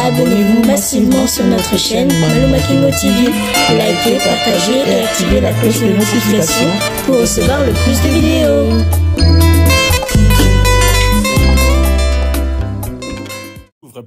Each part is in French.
Abonnez-vous massivement sur notre chaîne Maluma Kingo TV. Likez, partagez et activez la cloche de notification pour recevoir le plus de vidéos.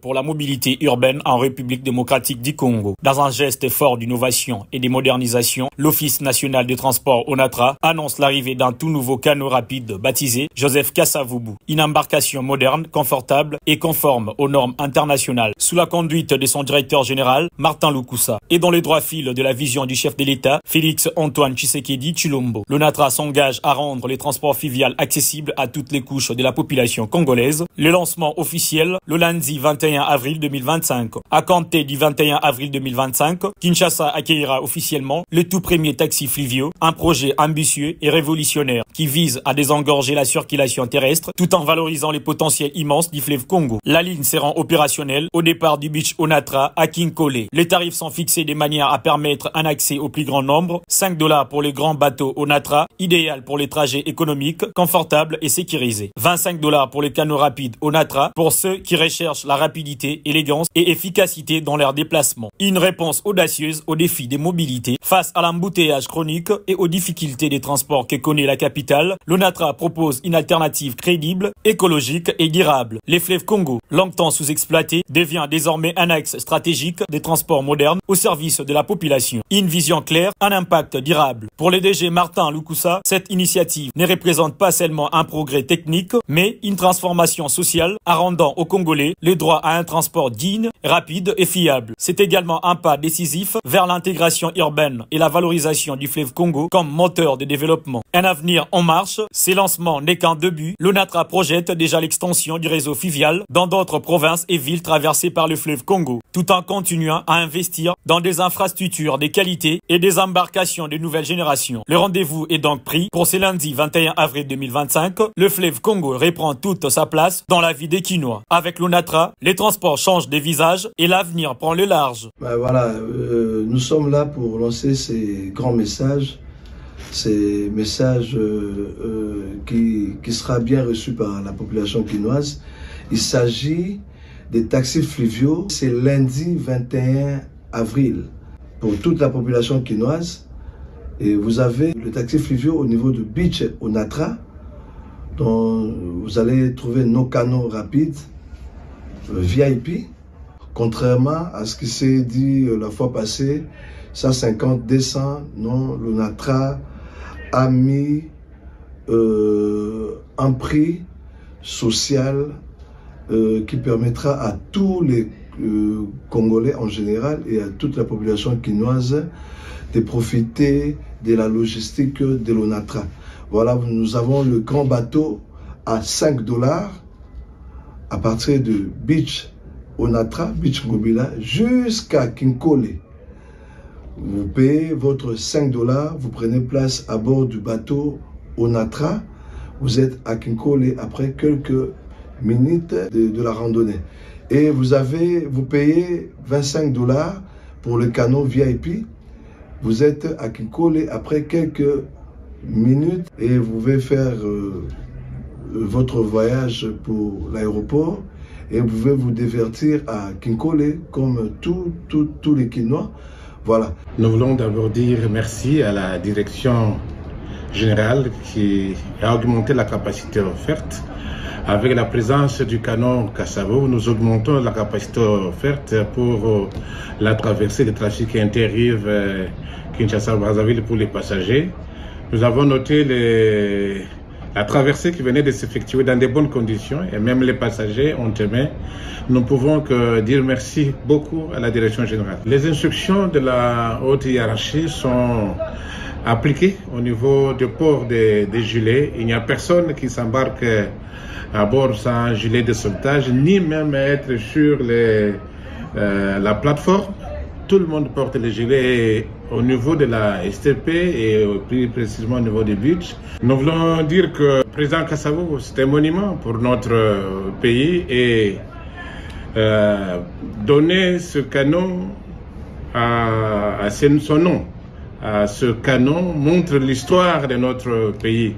Pour la mobilité urbaine en République démocratique du Congo. Dans un geste fort d'innovation et de modernisation, l'Office national des transports ONATRA annonce l'arrivée d'un tout nouveau canot rapide baptisé Joseph Kasavubu. Une embarcation moderne, confortable et conforme aux normes internationales, sous la conduite de son directeur général, Martin Lukusa, et dans les droits fils de la vision du chef de l'État, Félix Antoine Tshisekedi Tshilombo. L'ONATRA s'engage à rendre les transports fluviaux accessibles à toutes les couches de la population congolaise. Le lancement officiel, le lundi 21 avril 2025. À compter du 21 avril 2025, Kinshasa accueillera officiellement le tout premier taxi fluviaux, un projet ambitieux et révolutionnaire qui vise à désengorger la circulation terrestre tout en valorisant les potentiels immenses du fleuve Congo. La ligne sera opérationnelle au départ du beach Onatra à Kinkole. Les tarifs sont fixés de manière à permettre un accès au plus grand nombre. $5 pour les grands bateaux Onatra, idéal pour les trajets économiques, confortables et sécurisés. $25 pour les canots rapides Onatra pour ceux qui recherchent la rapidité, élégance et efficacité dans leurs déplacements. Une réponse audacieuse aux défis des mobilités face à l'embouteillage chronique et aux difficultés des transports que connaît la capitale. L'ONATRA propose une alternative crédible, écologique et durable. Les fleuves Congo, longtemps sous-exploités, devient désormais un axe stratégique des transports modernes au service de la population. Une vision claire, un impact durable. Pour le DG Martin Lukusa, cette initiative ne représente pas seulement un progrès technique, mais une transformation sociale en rendant aux Congolais le droit à un transport digne, rapide et fiable. C'est également un pas décisif vers l'intégration urbaine et la valorisation du fleuve Congo comme moteur de développement. Un avenir en marche, ces lancements n'est qu'un début. L'ONATRA projette déjà l'extension du réseau fluvial dans d'autres provinces et villes traversées par le fleuve Congo, tout en continuant à investir dans des infrastructures de qualité et des embarcations de nouvelle génération. Le rendez-vous est donc pris pour ce lundi 21 avril 2025. Le fleuve Congo reprend toute sa place dans la vie des Kinois. Avec l'ONATRA, les transports changent de visage et l'avenir prend le large. Voilà, nous sommes là pour lancer ces grands messages, ces messages qui sera bien reçus par la population quinoise. Il s'agit des taxis fluviaux. C'est lundi 21 avril pour toute la population quinoise. Et vous avez le taxi fluviaux au niveau de Beach Onatra, dont vous allez trouver nos canaux rapides VIP, contrairement à ce qui s'est dit la fois passée, 150, 200, non, l'ONATRA a mis un prix social qui permettra à tous les Congolais en général et à toute la population quinoise de profiter de la logistique de l'ONATRA. Voilà, nous avons le grand bateau à $5 à partir de Beach Onatra, Beach Mobila, jusqu'à Kinkole. Vous payez votre $5, vous prenez place à bord du bateau Onatra, vous êtes à Kinkole après quelques minutes de la randonnée. Et vous payez $25 pour le canot VIP, vous êtes à Kinkole après quelques minutes et vous pouvez faire votre voyage pour l'aéroport et vous pouvez vous divertir à Kinkole comme tous les Quinois. Voilà. Nous voulons d'abord dire merci à la direction générale qui a augmenté la capacité offerte. Avec la présence du canon Kasavubu, nous augmentons la capacité offerte pour la traversée des trafics inter-rives Kinshasa-Brazzaville pour les passagers. Nous avons noté la traversée qui venait de s'effectuer dans de bonnes conditions et même les passagers ont aimé. Nous ne pouvons que dire merci beaucoup à la direction générale. Les instructions de la haute hiérarchie sont appliquées au niveau du port des gilets. Il n'y a personne qui s'embarque à bord sans gilet de sauvetage, ni même être sur la plateforme. Tout le monde porte les gilets au niveau de la STP et plus précisément au niveau des beach. Nous voulons dire que le président Kasavubu, c'est un monument pour notre pays et donner ce canon à son nom. Ce canon montre l'histoire de notre pays.